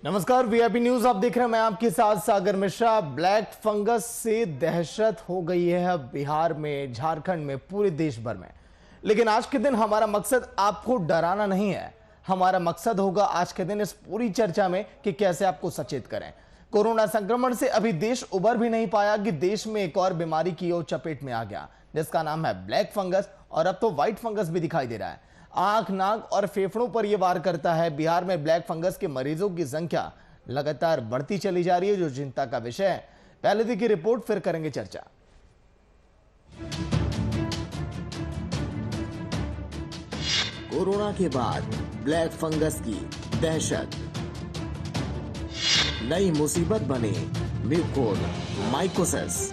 नमस्कार, VIP news आप देख रहे हैं। मैं आपके साथ सागर मिश्रा। ब्लैक फंगस से दहशत हो गई है बिहार में, झारखंड में, पूरे देश भर में। लेकिन आज के दिन हमारा मकसद आपको डराना नहीं है। हमारा मकसद होगा आज के दिन इस पूरी चर्चा में कि कैसे आपको सचेत करें। कोरोना संक्रमण से अभी देश उबर भी नहीं पाया कि देश में एक और बीमारी की ओर चपेट में आ गया, जिसका नाम है ब्लैक फंगस, और अब तो व्हाइट फंगस भी दिखाई दे रहा है। आंख, नाक और फेफड़ों पर यह वार करता है। बिहार में ब्लैक फंगस के मरीजों की संख्या लगातार बढ़ती चली जा रही है, जो चिंता का विषय है। पहले देखिए रिपोर्ट, फिर करेंगे चर्चा। कोरोना के बाद ब्लैक फंगस की दहशत, नई मुसीबत बने म्यूकोरमाइकोसिस।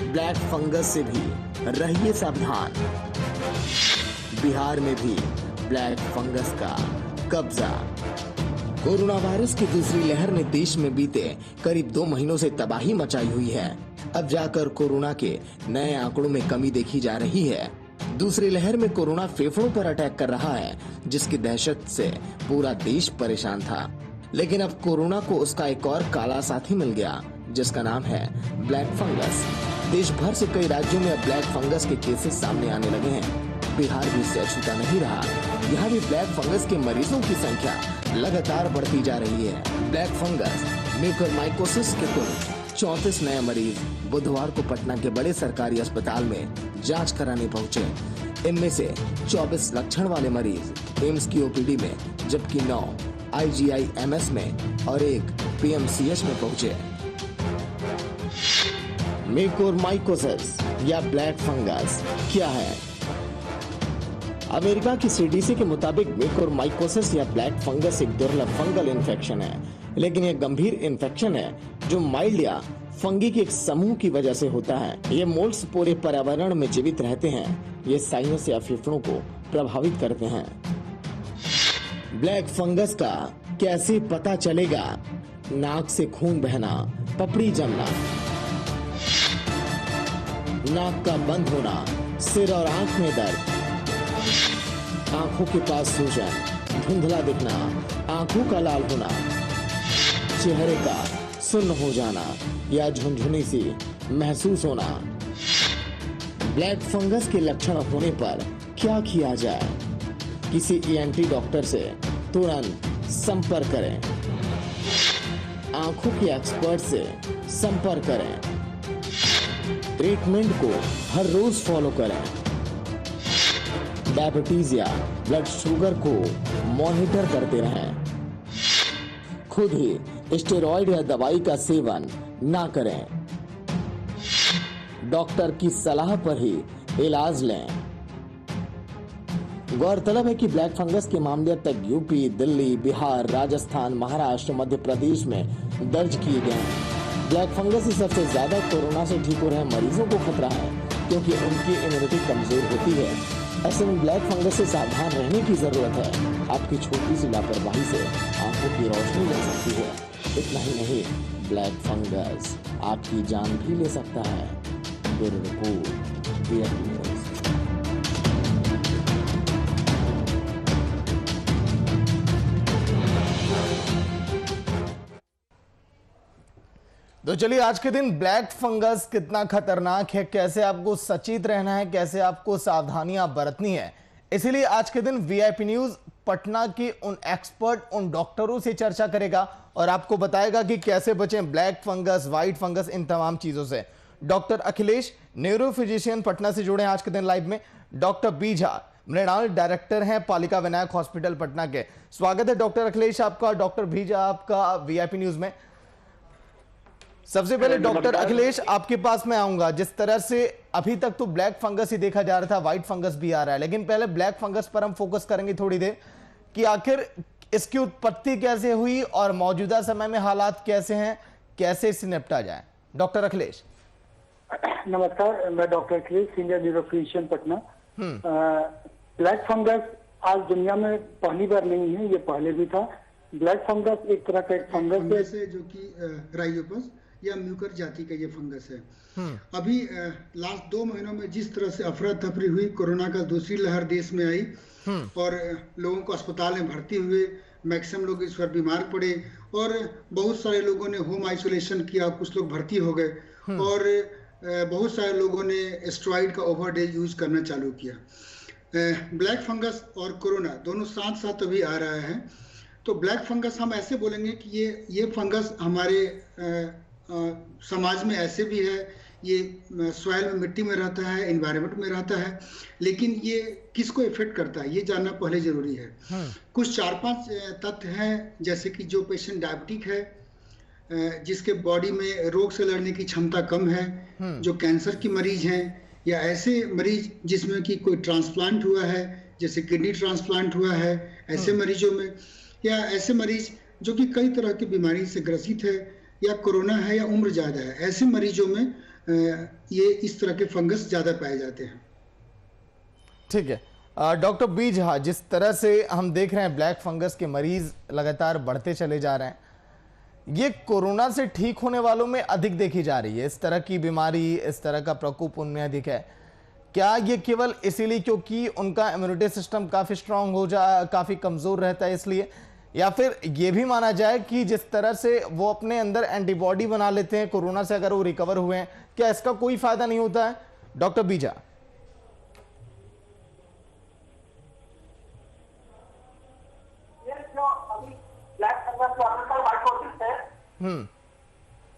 ब्लैक फंगस से भी रहिए सावधान। बिहार में भी ब्लैक फंगस का कब्जा। कोरोना वायरस की दूसरी लहर ने देश में बीते करीब 2 महीनों से तबाही मचाई हुई है। अब जाकर कोरोना के नए आंकड़ों में कमी देखी जा रही है। दूसरी लहर में कोरोना फेफड़ों पर अटैक कर रहा है, जिसकी दहशत से पूरा देश परेशान था। लेकिन अब कोरोना को उसका एक और काला साथी मिल गया, जिसका नाम है ब्लैक फंगस। देश भर से कई राज्यों में अब ब्लैक फंगस के केसेस सामने आने लगे हैं। बिहार भी इससे अछूता नहीं रहा। यहाँ भी ब्लैक फंगस के मरीजों की संख्या लगातार बढ़ती जा रही है। ब्लैक फंगस म्यूकोरमाइकोसिस के कुल 34 नए मरीज बुधवार को पटना के बड़े सरकारी अस्पताल में जांच कराने पहुंचे। इनमें से 24 लक्षण वाले मरीज एम्स की ओपीडी में, जबकि 9 IGIMS में और 1 PMCH में पहुंचे। म्यूकोरमाइकोसिस या ब्लैक फंगस क्या है? अमेरिका की CDC के मुताबिक म्यूकोरमाइकोसिस या ब्लैक फंगस एक दुर्लभ फंगल इन्फेक्शन है, लेकिन यह गंभीर इन्फेक्शन है जो माइल्ड या फंगी के एक समूह की वजह से होता है। ये मोल्ड्स पूरे पर्यावरण में जीवित रहते हैं। ये साइनस या फेफड़ों को प्रभावित करते हैं। ब्लैक फंगस का कैसे पता चलेगा? नाक से खून बहना, पपड़ी जमना, नाक का बंद होना, सिर और आंख में दर्द, आंखों के पास सूजन, धुंधला दिखना, आंखों का लाल होना, चेहरे का सुन्न हो जाना या झुनझुनी सी महसूस होना। ब्लैक फंगस के लक्षण होने पर क्या किया जाए? किसी ENT डॉक्टर से तुरंत संपर्क करें। आंखों के एक्सपर्ट से संपर्क करें। ट्रीटमेंट को हर रोज फॉलो करें। डायबिटीज या ब्लड शुगर को मॉनिटर करते रहें। खुद ही स्टेरॉइड या दवाई का सेवन ना करें। डॉक्टर की सलाह पर ही इलाज लें। गौरतलब है कि ब्लैक फंगस के मामले अब तक यूपी, दिल्ली, बिहार, राजस्थान, महाराष्ट्र, मध्य प्रदेश में दर्ज किए गए हैं। ब्लैक फंगस से सबसे ज्यादा कोरोना से ठीक हो रहे मरीजों को खतरा है, क्योंकि उनकी इम्यूनिटी कमजोर होती है। ऐसे में ब्लैक फंगस से सावधान रहने की जरूरत है। आपकी छोटी सी लापरवाही से आंखों की रोशनी ले सकती है। इतना ही नहीं, ब्लैक फंगस आपकी जान भी ले सकता है। Bureau report, VIP news. तो चलिए, आज के दिन ब्लैक फंगस कितना खतरनाक है, कैसे आपको सचेत रहना है, कैसे आपको सावधानियां बरतनी है, इसीलिए आज के दिन वीआईपी न्यूज पटना के उन एक्सपर्ट, उन डॉक्टरों से चर्चा करेगा और आपको बताएगा कि कैसे बचें ब्लैक फंगस, व्हाइट फंगस, इन तमाम चीजों से। Doctor Akhilesh, neuro physician, Patna से जुड़े हैं आज के दिन लाइव में। Doctor B Jha, Mrinal director हैं पालिका विनायक हॉस्पिटल पटना के। स्वागत है डॉक्टर अखिलेश आपका, डॉक्टर बी झा आपका वीआईपी न्यूज में। सबसे पहले डॉक्टर अखिलेश, आपके पास मैं आऊंगा। जिस तरह से अभी तक तो ब्लैक फंगस ही देखा जा रहा था, व्हाइट फंगस भी आ रहा है, लेकिन पहले ब्लैक फंगस पर हम फोकस करेंगे थोड़ी देर कि आखिर इसकी उत्पत्ति कैसे हुई और मौजूदा समय में हालात कैसे हैं, कैसे इससे निपटा जाए। डॉक्टर अखिलेश। नमस्कार, मैं doctor Akhilesh, senior neurophysician Patna. Black fungus आज दुनिया में पहली बार नहीं है, ये पहले भी था। ब्लैक फंगस एक तरह का एक फंगस है जो कि राइयोपस या म्यूकर जाति का ये फंगस है। अभी लास्ट 2 महीनों में जिस तरह से अफरा तफरी हुई, कोरोना का दूसरी लहर देश में आई और लोगों को अस्पताल में भर्ती हुए, मैक्सिमम लोग इस पर बीमार पड़े और बहुत सारे लोगों ने होम आइसोलेशन किया, कुछ लोग भर्ती हो गए और बहुत सारे लोगों ने स्टेरॉइड का ओवरडोज यूज करना चालू किया। ब्लैक फंगस और कोरोना दोनों साथ साथ अभी आ रहा है। तो ब्लैक फंगस हम ऐसे बोलेंगे कि ये फंगस हमारे समाज में ऐसे भी है, ये सॉइल में मिट्टी में रहता है, एनवायरनमेंट में रहता है, लेकिन ये किसको इफेक्ट करता है ये जानना पहले जरूरी है। कुछ 4-5 तथ्य हैं, जैसे कि जो पेशेंट डायबिटिक है, जिसके बॉडी में रोग से लड़ने की क्षमता कम है, जो कैंसर की मरीज हैं, या ऐसे मरीज जिसमें कि कोई ट्रांसप्लांट हुआ है, जैसे किडनी ट्रांसप्लांट हुआ है, ऐसे मरीजों में, या ऐसे मरीज जो कि कई तरह की बीमारी से ग्रसित है, या कोरोना है, या उम्र ज्यादा है, ऐसे मरीजों में ये इस तरह के फंगस ज्यादा पाए जाते हैं। ठीक है डॉक्टर बी झा, जिस तरह से हम देख रहे हैं ब्लैक फंगस के मरीज लगातार बढ़ते चले जा रहे हैं, ये कोरोना से ठीक होने वालों में अधिक देखी जा रही है। इस तरह की बीमारी, इस तरह का प्रकोप उनमें अधिक है। क्या ये केवल इसीलिए क्योंकि उनका इम्यूनिटी सिस्टम काफी स्ट्रांग काफी कमजोर रहता है इसलिए, या फिर ये भी माना जाए कि जिस तरह से वो अपने अंदर एंटीबॉडी बना लेते हैं कोरोना से, अगर वो रिकवर हुए हैं, क्या इसका कोई फायदा नहीं होता है? डॉक्टर बीजा।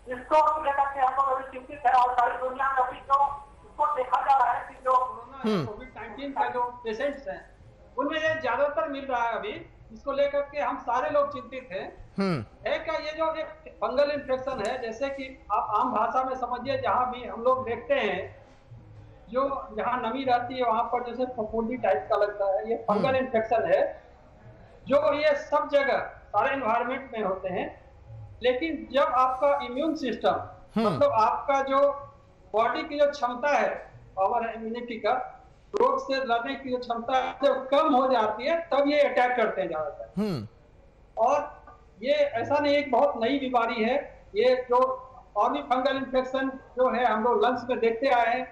इसको लेकर के हम लोग अभी चिंतित है और सारी दुनिया में अभी जो इसको देखा जा रहा है कि जो कोविड-19 का जो पेशेंट्स हैं उनमें ये ज्यादातर मिल रहा है। अभी इसको लेकर के हम सारे लोग चिंतित हैं। है क्या ये जो एक फंगल इन्फेक्शन है, जैसे कि आप आम भाषा में समझिए, जहाँ भी हम लोग देखते हैं जो जहाँ नमी रहती है वहां पर जैसे फफूंदी टाइप का लगता है, ये फंगल इन्फेक्शन है जो ये सब जगह सारे एनवायरमेंट में होते हैं। लेकिन जब आपका इम्यून सिस्टम मतलब आपका जो बॉडी की जो क्षमता है, पावर इम्यूनिटी का, रोग से लड़ने की जो क्षमता जब कम हो जाती है तब ये अटैक करते हैं ज्यादातर। और ये ऐसा नहीं, एक बहुत नई बीमारी है ये। जो और भी फंगल इन्फेक्शन जो है हम लोग लंग्स में देखते आए हैं,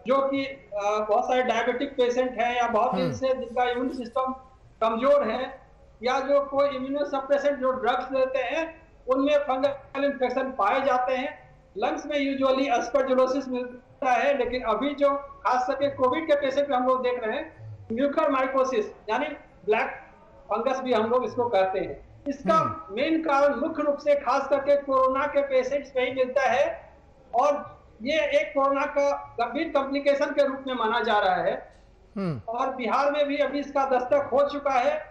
जो कि बहुत सारे डायबिटिक पेशेंट हैं या बहुत दिन से जिनका इम्यून सिस्टम कमजोर है, या जो कोई इम्यूनोसप्रेसेंट जो ड्रग्स लेते हैं उनमें फंगल इन्फेक्शन पाए जाते हैं। लंग्स में यूजुअली एस्परजिलोसिस मिलता है, लेकिन अभी जो खास करके कोविड के पेशेंट में हम लोग देख रहे हैं म्यूकरमाइकोसिस यानी ब्लैक फंगस भी हम लोग इसको कहते हैं। इसका मेन कारण मुख्य रूप से खास करके कोरोना के पेशेंट्स में ही मिलता है, और ये एक कोरोना का गंभीर कॉम्प्लिकेशन के रूप में माना जा रहा है। और बिहार में भी अभी इसका दस्तक हो चुका है।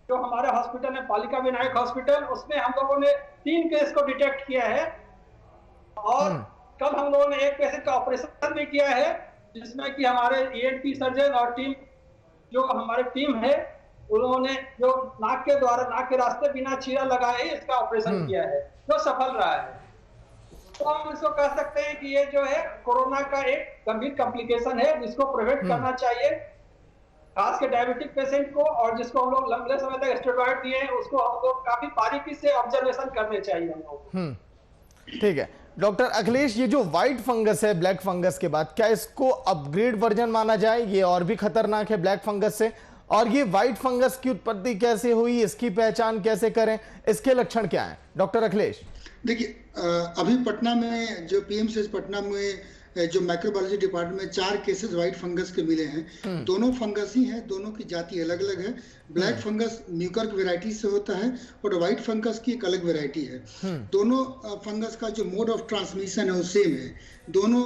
जो हमारे हॉस्पिटल है पालिका विनायक हॉस्पिटल, उसमें हम लोगों ने 3 केस को डिटेक्ट किया है, और कल हम लोगों ने एक पेशेंट का ऑपरेशन भी किया है, जिसमें कि हमारे ENT सर्जन और टीम जो हमारी टीम है उन्होंने जो नाक के रास्ते बिना चीरा लगाए इसका ऑपरेशन किया है, जो सफल रहा है। तो हम इसको कह सकते हैं कि ये जो है कोरोना का एक गंभीर कॉम्प्लिकेशन है, जिसको प्रिवेंट करना चाहिए, खास के डायबिटिक पेशेंट को, और जिसको हम लोग लंबे समय तक स्टेरॉइड दिए हैं उसको हम लोग काफी बारीकी से ऑब्जर्वेशन करने चाहिए हम लोग। ठीक है डॉक्टर अखिलेश, ये जो व्हाइट फंगस है ब्लैक फंगस के बाद, क्या इसको अपग्रेड वर्जन माना जाए? ये और भी खतरनाक है ब्लैक फंगस से। और ये व्हाइट फंगस की उत्पत्ति कैसे हुई, इसकी पहचान कैसे करें, इसके लक्षण क्या हैं डॉक्टर अखिलेश? देखिए, अभी पटना में जो PMCH पटना में जो माइक्रोबायोलॉजी डिपार्टमेंट में 4 केसेस व्हाइट फंगस के मिले हैं। दोनों फंगस ही हैं, दोनों की जाति अलग अलग है। ब्लैक फंगस म्यूकर वेराइटी से होता है और व्हाइट फंगस की एक अलग वेराइटी है। दोनों फंगस का जो मोड ऑफ ट्रांसमिशन है वो सेम है। दोनों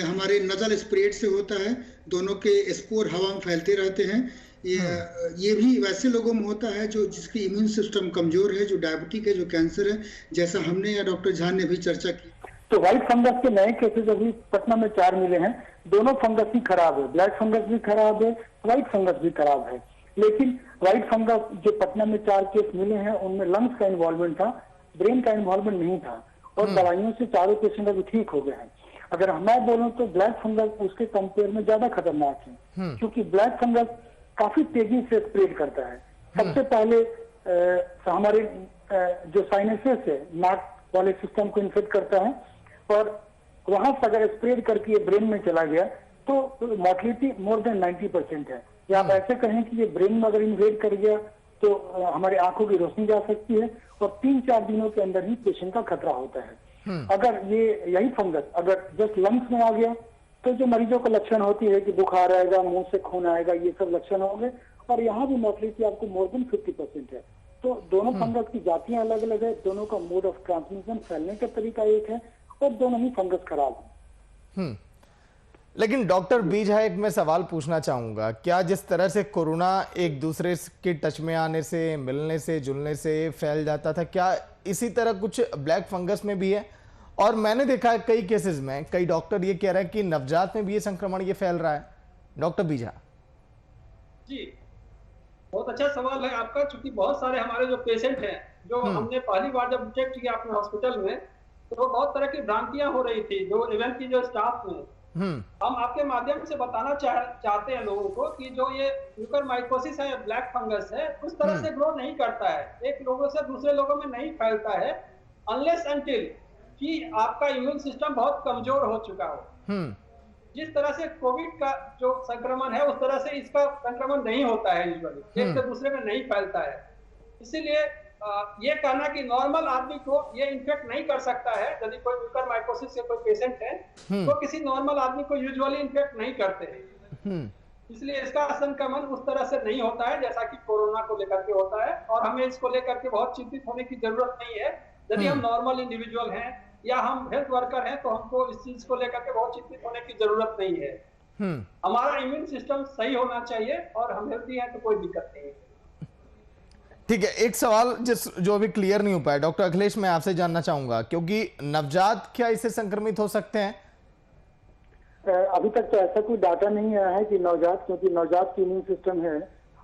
हमारे नजल स्प्रेड से होता है, दोनों के स्पोर हवा में फैलते रहते हैं। ये भी वैसे लोगों में होता है जो जिसकी इम्यून सिस्टम कमजोर है, जो डायबिटिक है, जो कैंसर है, जैसा हमने या डॉक्टर झा ने भी चर्चा की। तो व्हाइट फंगस के नए केसेस अभी पटना में 4 मिले हैं। दोनों फंगस ही खराब है, ब्लैक फंगस भी खराब है, व्हाइट फंगस भी खराब है। लेकिन व्हाइट फंगस जो पटना में 4 केस मिले हैं उनमें लंग्स का इन्वॉल्वमेंट था, ब्रेन का इन्वॉल्वमेंट नहीं था, और दवाइयों से चारों पेशेंट अभी ठीक हो गए हैं। अगर मैं बोलूं तो ब्लैक फंगस उसके कंपेयर में ज्यादा खतरनाक है, क्योंकि ब्लैक फंगस काफी तेजी से स्प्रेड करता है। सबसे पहले हमारे जो साइनसेस है, नाक वाले सिस्टम को इन्फेक्ट करता है, और वहां से अगर स्प्रेड करके ये ब्रेन में चला गया तो मॉर्टलिटी मोर देन 90% है। या आप ऐसे कहें कि ये ब्रेन में अगर इन्वेड कर गया तो हमारे आंखों की रोशनी जा सकती है और 3-4 दिनों के अंदर ही पेशेंट का खतरा होता है। अगर यही फंगस अगर जस्ट लंग्स में आ गया तो जो मरीजों का लक्षण होती है कि बुखार आएगा, मुंह से खून आएगा, ये सब लक्षण होंगे और यहाँ भी मोर्टेलिटी आपको मोर देन 50% है। तो दोनों फंगस की जातियां अलग अलग है, दोनों का मोड ऑफ ट्रांसमिशन फैलने का तरीका एक है और दोनों ही फंगस खराब है। लेकिन डॉक्टर बीजा एक मैं सवाल पूछना चाहूंगा, क्या जिस तरह से कोरोना एक दूसरे के टच में आने से, मिलने से, जुलने से फैल जाता था, क्या इसी तरह कुछ ब्लैक फंगस में भी है? और मैंने देखा है कई केसेस में कई डॉक्टर ये कह रहे हैं कि नवजात में भी ये संक्रमण ये फैल रहा है। डॉक्टर बीजा जी, बहुत अच्छा सवाल है आपका, क्योंकि बहुत सारे हमारे जो पेशेंट हैं जो हमने पहली बार जब डिटेक्ट किया अपने हॉस्पिटल में तो बहुत तरह की भ्रांतियां हो रही थी जो इवेंट की जो स्टाफ में। हम आपके माध्यम से बताना चाहते हैं लोगों को कि जो ये म्यूकरमाइकोसिस है, ब्लैक फंगस है, उस तरह से ग्रो नहीं करता है, एक लोगों से दूसरे लोगों में नहीं फैलता है अनलेस अनटिल कि आपका इम्यून सिस्टम बहुत कमजोर हो चुका हो। जिस तरह से कोविड का जो संक्रमण है उस तरह से इसका संक्रमण नहीं होता है, यूजुअली एक से दूसरे में नहीं फैलता है। इसीलिए ये कहना कि नॉर्मल आदमी को ये इन्फेक्ट नहीं कर सकता है, यदि कोई म्यूकरमाइकोसिस से कोई पेशेंट है तो किसी नॉर्मल आदमी को यूजुअली इन्फेक्ट नहीं करते हैं। इसलिए इसका संक्रमण उस तरह से नहीं होता है जैसा कि कोरोना को लेकर के होता है और हमें इसको लेकर के बहुत चिंतित होने की जरूरत नहीं है। यदि हम नॉर्मल इंडिविजुअल हैं या हम हेल्थ वर्कर हैं तो हमको इस चीज को लेकर के बहुत चिंतित होने की जरूरत नहीं है। हमारा इम्यून सिस्टम सही होना चाहिए और हम हेल्थी हैं तो कोई दिक्कत नहीं है। ठीक है, एक सवाल जो अभी क्लियर नहीं हो पाया डॉक्टर अखिलेश, मैं आपसे जानना चाहूंगा, क्योंकि नवजात क्या इससे संक्रमित हो सकते हैं? अभी तक तो ऐसा कोई डाटा नहीं आया है कि नवजात, क्योंकि नवजात की इम्यून सिस्टम है।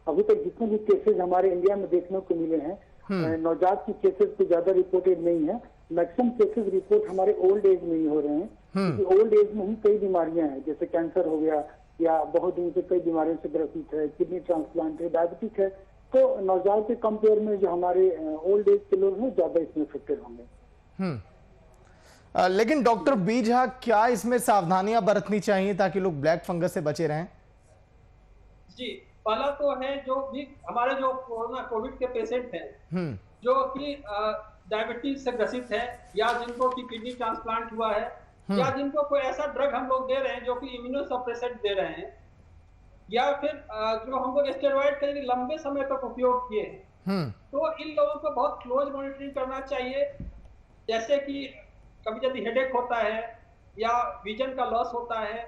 अभी तक जितने भी केसेस हमारे इंडिया में देखने को मिले हैं नवजात की केसेस को ज्यादा रिपोर्टेड नहीं है। मैक्सिमम केसेस रिपोर्ट हमारे ओल्ड एज में ही हो रहे हैं, क्योंकि ओल्ड एज में ही कई बीमारियां हैं, जैसे कैंसर हो गया या बहुत दिन से कई बीमारियों से ग्रसित है, किडनी ट्रांसप्लांट है, डायबिटिक है। तो नवजात के कंपेयर में जो हमारे ओल्ड एज के लोग हैं ज्यादा इसमें इफेक्टेड होंगे। लेकिन डॉक्टर बीजा क्या इसमें सावधानियां बरतनी चाहिए ताकि लोग ब्लैक फंगस से बचे रहें? जी, पहला तो है जो भी हमारे जो कोरोना कोविड के पेशेंट हैं जो कि डायबिटीज से ग्रसित है या जिनको की किडनी ट्रांसप्लांट हुआ है या जिनको कोई ऐसा ड्रग हम लोग दे रहे हैं जो कि इम्यूनोसप्रेसेंट दे रहे हैं या फिर जो हम लोग स्टेरॉइड का लंबे समय तक उपयोग किए तो इन लोगों को बहुत क्लोज मॉनिटरिंग करना चाहिए। जैसे कि कभी यदि हेडेक होता है या विजन का लॉस होता है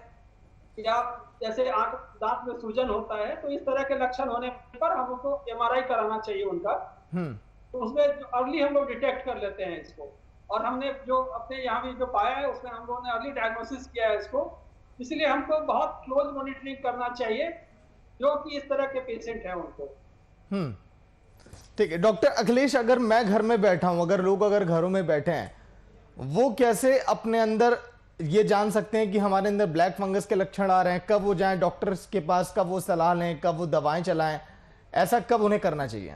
या जैसे आंख दांत में सूजन होता है तो इस तरह के लक्षण होने पर हमको एमआरआई कराना चाहिए उनका। तो उसमें अर्ली हम लोग डिटेक्ट कर लेते हैं इसको और हमने जो अपने यहाँ भी जो पाया है उसमें हम लोगों ने अर्ली डायग्नोसिस किया है इसको। इसलिए हमको बहुत क्लोज मॉनिटरिंग करना चाहिए जो कि इस तरह के पेशेंट हैं उनको। ठीक है डॉक्टर अखिलेश, अगर मैं घर में बैठा हूं, अगर लोग अगर घरों में बैठे हैं, वो कैसे अपने अंदर ये जान सकते हैं कि हमारे अंदर ब्लैक फंगस के लक्षण आ रहे हैं? कब वो जाएं डॉक्टर के पास, कब वो सलाह लें, कब वो दवाएं चलाएं, ऐसा कब उन्हें करना चाहिए?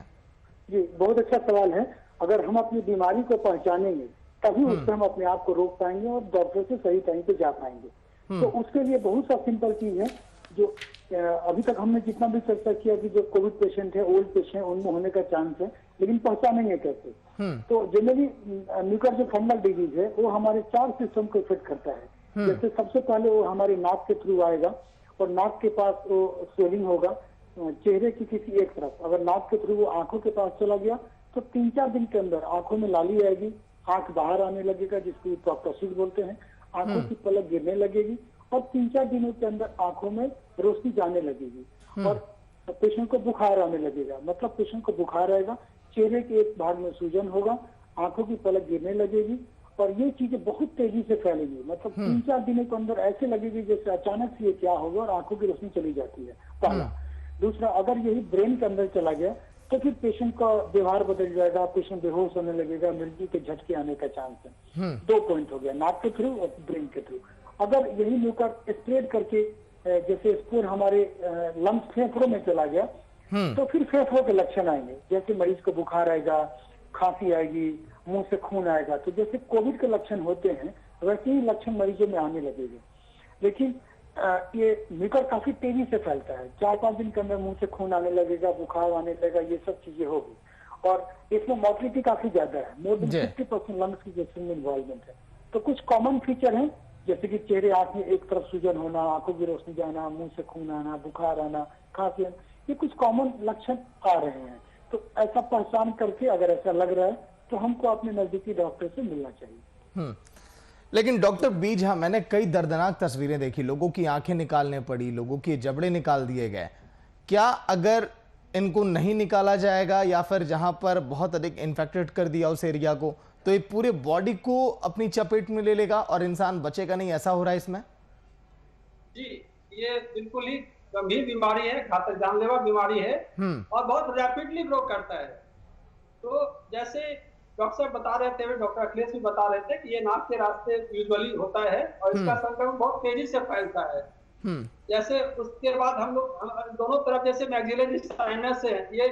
जी, बहुत अच्छा सवाल है। अगर हम अपनी बीमारी को पहचानेंगे तभी उससे हम अपने आप को रोक पाएंगे और डॉक्टर से सही टाइम पे जा पाएंगे। तो उसके लिए बहुत सा सिंपल चीज है जो अभी तक हमने जितना भी चर्चा किया कि जो कोविड पेशेंट है, ओल्ड पेशेंट, उनमें होने का चांस है, लेकिन पहचानेंगे कैसे? तो जनरली म्यूकर जो फंगल डिजीज है वो हमारे 4 सिस्टम को इफेक्ट करता है। जैसे सबसे पहले वो हमारे नाक के थ्रू आएगा और नाक के पास वो स्वेलिंग होगा चेहरे की किसी एक तरफ। अगर नाक के थ्रू वो आंखों के पास चला गया तो 3-4 दिन के अंदर आंखों में लाली आएगी, आंख बाहर आने लगेगा जिसको प्रोक्टोसिस बोलते हैं, आंखों की पलक गिरने लगेगी और 3-4 दिनों के अंदर आंखों में रोशनी जाने लगेगी और पेशेंट को बुखार आने लगेगा। मतलब पेशेंट को बुखार आएगा, चेहरे के एक भाग में सूजन होगा, आंखों की पलक गिरने लगेगी और ये चीजें बहुत तेजी से फैलेंगी। मतलब 3-4 दिनों के अंदर ऐसे लगेगी जैसे अचानक से ये क्या होगा और आंखों की रोशनी चली जाती है, पहला। दूसरा, अगर यही ब्रेन के अंदर चला गया तो फिर पेशेंट का व्यवहार बदल जाएगा, पेशेंट बेहोश होने लगेगा, मृत्यु के झटके आने का चांस है। 2 पॉइंट हो गया, नाक के थ्रू और ब्रेन के थ्रू। अगर यही म्यूकर स्प्रेड करके जैसे स्पोर हमारे लंग्स फेफड़ों में चला गया तो फिर फेफड़ों के लक्षण आएंगे, जैसे मरीज को बुखार आएगा, खांसी आएगी, मुंह से खून आएगा। तो जैसे कोविड के लक्षण होते हैं वैसे ही लक्षण मरीजों में आने लगेंगे। लेकिन ये म्यूकर काफी तेजी से फैलता है। 4-5 दिन के अंदर मुंह से खून आने लगेगा, बुखार आने लगेगा, ये सब चीजें होगी। और इसमें मॉर्टिलिटी काफी ज्यादा है, मोर देन 50% लंग्स की जैसे में इन्वॉल्वमेंट है। तो कुछ कॉमन फीचर हैं, जैसे कि चेहरे आंख में एक तरफ सूजन होना, आंखों की रोशनी जाना, मुंह से खून आना, बुखार आना, खांसी, ये कुछ कॉमन लक्षण आ रहे हैं। तो ऐसा पहचान करके अगर ऐसा लग रहा है तो हमको अपने नजदीकी डॉक्टर से मिलना चाहिए। लेकिन डॉक्टर बीज, हाँ, मैंने कई दर्दनाक तस्वीरें देखी, लोगों की आंखें निकालने पड़ी, लोगों के जबड़े निकाल दिए गए। क्या अगर इनको नहीं निकाला जाएगा या फिर जहां पर बहुत अधिक इन्फेक्टेड कर दिया उस एरिया को, तो ये पूरे बॉडी को अपनी चपेट में ले लेगा और इंसान बचेगा नहीं? ऐसा हो रहा है इसमें? जी, ये बिल्कुल ही गंभीर बीमारी है, घातक जानलेवा बीमारी है और बहुत रैपिडली ग्रो करता है। तो जैसे डॉक्टर साहब बता रहे थे, डॉक्टर अखिलेश भी बता रहे थे कि ये नाक के रास्ते यूजुअली होता है और इसका संक्रमण बहुत तेजी से फैलता है। जैसे उसके बाद हम लोग दोनों तरफ जैसे मैक्सिलरी साइनस है, ये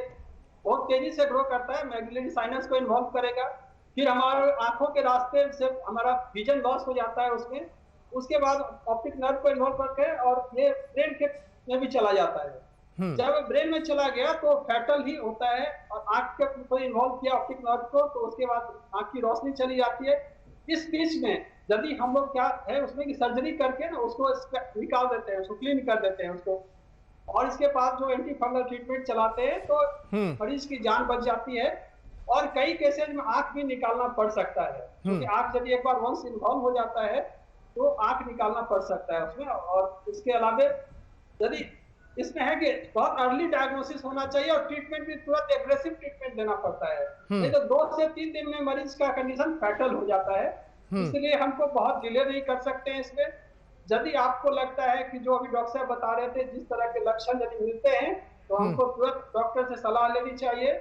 बहुत तेजी से ग्रो करता है, मैक्सिलरी साइनस को इन्वॉल्व करेगा, फिर हमारे आंखों के रास्ते से हमारा विजन लॉस हो जाता है उसमें, उसके बाद ऑप्टिक नर्व को इन्वॉल्व करके और ये ब्रेन के में भी चला जाता है। जब ब्रेन में चला गया तो फैटल ही होता है और आंख के को इन्वॉल्व किया ऑप्टिक नर्व को, तो उसके बाद आंख की रोशनी चली जाती है। इस बीच में यदि हम लोग क्या है उसमें की सर्जरी करके ना उसको निकाल देते हैं, उसको क्लीन कर देते हैं उसको, और इसके बाद जो एंटी फंगल ट्रीटमेंट चलाते हैं तो मरीज की जान बच जाती है। और कई केसेज में आंख भी निकालना पड़ सकता है, क्योंकि आंख यदि एक बार वंस इन्वॉल्व हो जाता है तो आंख निकालना पड़ सकता है उसमें। और इसके अलावा यदि इसमें है कि बहुत अर्ली डायग्नोसिस होना चाहिए और ट्रीटमेंट भी तुरंत एग्रेसिव ट्रीटमेंट देना पड़ता है, नहीं तो 2 से 3 दिन में मरीज का कंडीशन फैटल हो जाता है। इसलिए हमको बहुत डिले नहीं कर सकते हैं इसमें। यदि आपको लगता है कि जो अभी डॉक्टर साहब बता रहे थे, जिस तरह के लक्षण यदि मिलते हैं तो हमको तुरंत डॉक्टर से सलाह लेनी चाहिए,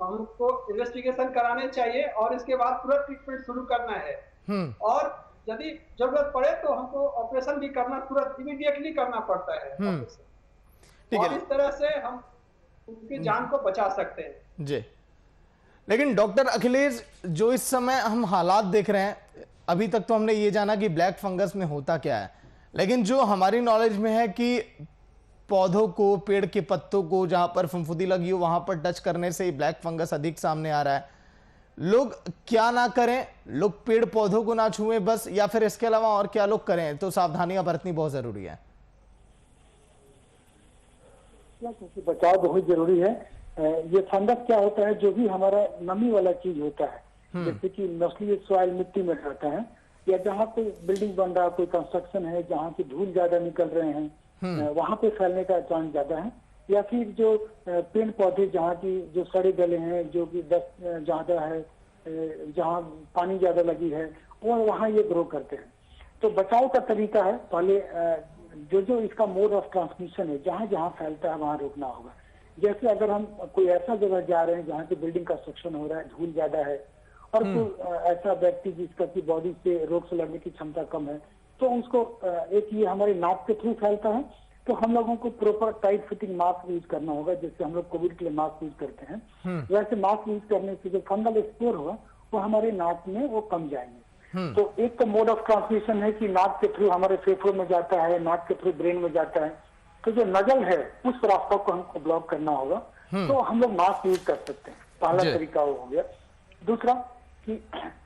हमको इन्वेस्टिगेशन कराने चाहिए और इसके बाद तुरंत ट्रीटमेंट शुरू करना है। और यदि जरूरत पड़े तो हमको ऑपरेशन भी करना तुरंत इमीडिएटली करना पड़ता है। और इस तरह से हम उनकी जान को बचा सकते हैं। जी, लेकिन डॉक्टर अखिलेश, जो इस समय हम हालात देख रहे हैं, अभी तक तो हमने ये जाना कि ब्लैक फंगस में होता क्या है, लेकिन जो हमारी नॉलेज में है कि पौधों को, पेड़ के पत्तों को जहां पर फुंफुदी लगी हो वहां पर टच करने से ब्लैक फंगस अधिक सामने आ रहा है। लोग क्या ना करें, लोग पेड़ पौधों को ना छुएं बस, या फिर इसके अलावा और क्या लोग करें? तो सावधानियां बरतनी बहुत जरूरी है। क्योंकि बचाव बहुत जरूरी है। ये फंगस क्या होता है, जो भी हमारा नमी वाला चीज होता है, जैसे कि मोस्टली सॉइल मिट्टी में रहता है, या जहाँ कोई बिल्डिंग बन रहा है, कोई कंस्ट्रक्शन है जहाँ की धूल ज्यादा निकल रहे हैं, वहां पे फैलने का चांस ज्यादा है। या फिर जो पेड़ पौधे जहाँ की जो सड़े गले हैं, जो कि डस्ट ज्यादा है, जहाँ पानी ज्यादा लगी है, वो वहाँ ये ग्रो करते हैं। तो बचाव का तरीका है, पहले जो इसका मोड ऑफ ट्रांसमिशन है, जहाँ जहाँ फैलता है वहाँ रोकना होगा। जैसे अगर हम कोई ऐसा जगह जा रहे हैं जहाँ की बिल्डिंग कंस्ट्रक्शन हो रहा है, धूल ज्यादा है, और कोई ऐसा व्यक्ति जिसका की बॉडी से रोग से लड़ने की क्षमता कम है, तो उसको एक ये हमारे नाक के थ्रू फैलता है, तो हम लोगों को proper tight fitting mask use करना होगा, जैसे हम लोग कोविड के लिए मास्क यूज करते हैं। वैसे मास्क यूज करने से जो फंगल एक्सपोर होगा वो हमारे नाक में वो कम जाएंगे। तो एक तो मोड ऑफ ट्रांसमिशन है कि नाक के थ्रू हमारे फेफड़ों में जाता है, नाक के थ्रू ब्रेन में जाता है, तो जो नजल है उस रास्ता को हमको ब्लॉक करना होगा, तो हम लोग मास्क यूज कर सकते हैं। पहला तरीका वो हो गया। दूसरा कि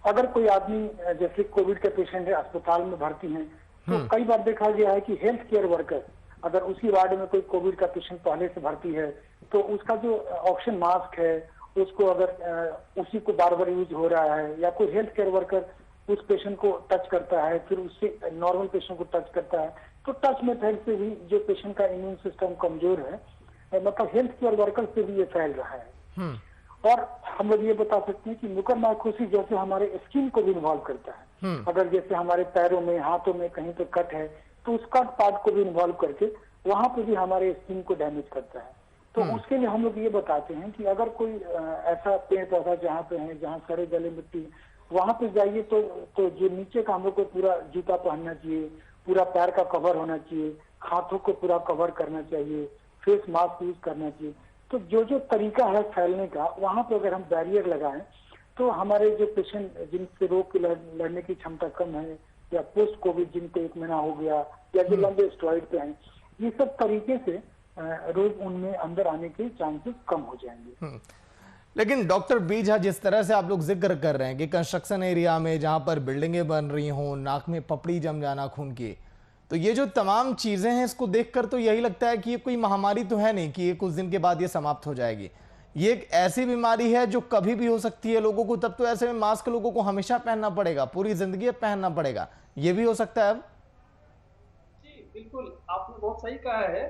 अगर कोई आदमी जैसे कोविड के पेशेंट है, अस्पताल में भर्ती है, तो कई बार देखा गया है कि हेल्थ केयर वर्कर अगर उसी वार्ड में कोई कोविड का पेशेंट पहले से भर्ती है, तो उसका जो ऑक्सीजन मास्क है उसको अगर उसी को बार बार यूज हो रहा है, या कोई हेल्थ केयर वर्कर उस पेशेंट को टच करता है, फिर उससे नॉर्मल पेशेंट को टच करता है, तो टच मेथड से भी जो पेशेंट का इम्यून सिस्टम कमजोर है, मतलब हेल्थ केयर वर्कर से भी ये फैल रहा है। और हम लोग ये बता सकते हैं कि म्यूकरमाइकोसिस जैसे हमारे स्किन को भी इन्वॉल्व करता है। अगर जैसे हमारे पैरों में, हाथों में कहीं पे कट है, तो उस कट पार्ट को भी इन्वॉल्व करके वहां पे भी हमारे स्किन को डैमेज करता है। तो उसके लिए हम लोग ये बताते हैं कि अगर कोई ऐसा पेड़ पौधा जहाँ पे है, जहाँ सड़े गले मिट्टी, वहां पे जाइए तो जो नीचे का हम लोग को पूरा जूता पहनना चाहिए, पूरा पैर का कवर होना चाहिए, हाथों को पूरा कवर करना चाहिए, फेस मास्क यूज करना चाहिए। तो जो तरीका है फैलने का, वहां पे अगर हम बैरियर लगाएं तो हमारे जो पेशेंट जिनसे रोग की लड़ने की क्षमता कम है, या पोस्ट कोविड जिनको 1 महीना हो गया, या जो लंबे स्टेरॉइड पे हैं, ये सब तरीके से रोग उनमें अंदर आने के चांसेस कम हो जाएंगे। लेकिन डॉक्टर बी झा, जिस तरह से आप लोग जिक्र कर रहे हैं कि कंस्ट्रक्शन एरिया में जहां पर बिल्डिंगें बन रही हों, नाक में पपड़ी जम जाना खून की, तो ये जो तमाम चीजें हैं, इसको देखकर तो यही लगता है कि ये कोई महामारी तो है नहीं कि ये कुछ दिन के बाद ये समाप्त हो जाएगी। ये एक ऐसी बीमारी है जो कभी भी हो सकती है लोगों को, तब तो ऐसे में मास्क लोगों को हमेशा पहनना पड़ेगा, पूरी जिंदगी पहनना पड़ेगा। ये भी हो सकता है अब? जी बिल्कुल, आपने बहुत सही कहा है।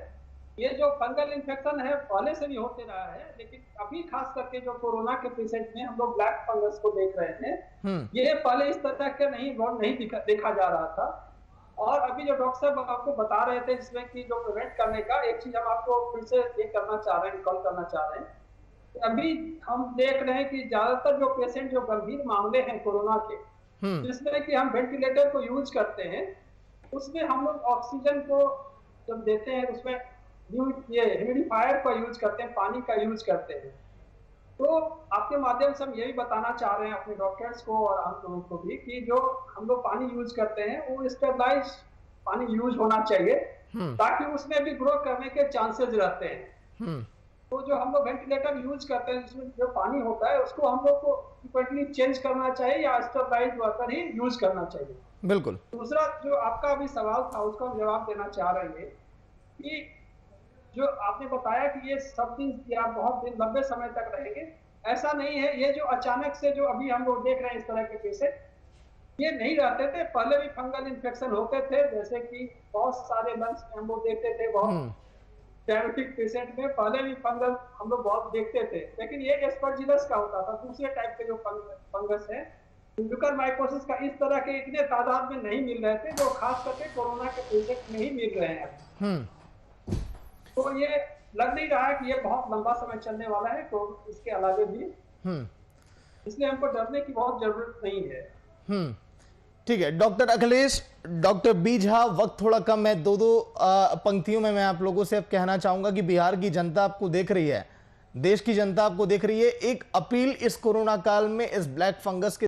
ये जो फंगल इन्फेक्शन है पहले से भी होते रहा है, लेकिन अभी खास करके जो कोरोना के पेशेंट में हम लोग ब्लैक फंगस को देख रहे हैं, ये पहले इस तरह के नहीं देखा जा रहा था। और अभी जो डॉक्टर साहब आपको बता रहे थे जिसमें कि जो प्रिवेंट करने का एक चीज हम आपको फिर से ये करना चाह रहे हैं, कॉल करना चाह रहे हैं। अभी हम देख रहे हैं कि ज्यादातर जो पेशेंट जो गंभीर मामले हैं कोरोना के, जिसमें कि हम वेंटिलेटर को यूज करते हैं, उसमें हम लोग ऑक्सीजन को जब देते हैं उसमें ये ह्यूमिडिफायर का यूज करते हैं, पानी का यूज करते हैं। तो आपके माध्यम से हम यही बताना चाह रहे हैं अपने डॉक्टर्स को और हम लोगों को भी कि जो हम लोग पानी यूज करते हैं वो स्टेबलाइज पानी यूज होना चाहिए, ताकि उसमें भी ग्रो करने के चांसेस रहते हैं। तो जो हम लोग वेंटिलेटर यूज करते हैं जिसमें जो पानी होता है उसको हम लोग को फ्रीक्वेंटली चेंज करना चाहिए या स्टेबलाइज वाटर ही यूज करना चाहिए। बिल्कुल। दूसरा जो आपका अभी सवाल था उसका हम जवाब देना चाह रहे हैं कि जो आपने बताया कि ये सब चीज या बहुत दिन लंबे समय तक रहेंगे, ऐसा नहीं है। ये जो अचानक से जो अभी हम लोग देख रहे हैं इस तरह के केसेस, ये नहीं रहते थे, पहले भी फंगल इन्फेक्शन होते थे, जैसे कि बहुत सारे लंग्स में हम लोग देखते थे, बहुत डायबिटिक पेशेंट में पहले भी फंगल हम लोग बहुत देखते थे, लेकिन ये एस्परजिलस का होता था। दूसरे टाइप के जो फंगस है म्यूकरमाइकोसिस का इस तरह के इतने तादाद में नहीं मिल रहे थे, जो खास करके कोरोना के पेशेंट में ही मिल रहे हैं। तो ये लग नहीं रहा है कि ये बहुत लंबा समय चलने वाला है, तो इसके अलावा भी इसलिए हमको डरने की बहुत जरूरत नहीं है। ठीक है doctor Akhilesh, doctor B Jha, वक्त थोड़ा कम है, दो पंक्तियों में मैं आप लोगों से अब कहना चाहूंगा कि बिहार की जनता आपको देख रही है, देश की जनता आपको देख रही है, एक अपील इस कोरोना काल में इस ब्लैक फंगस के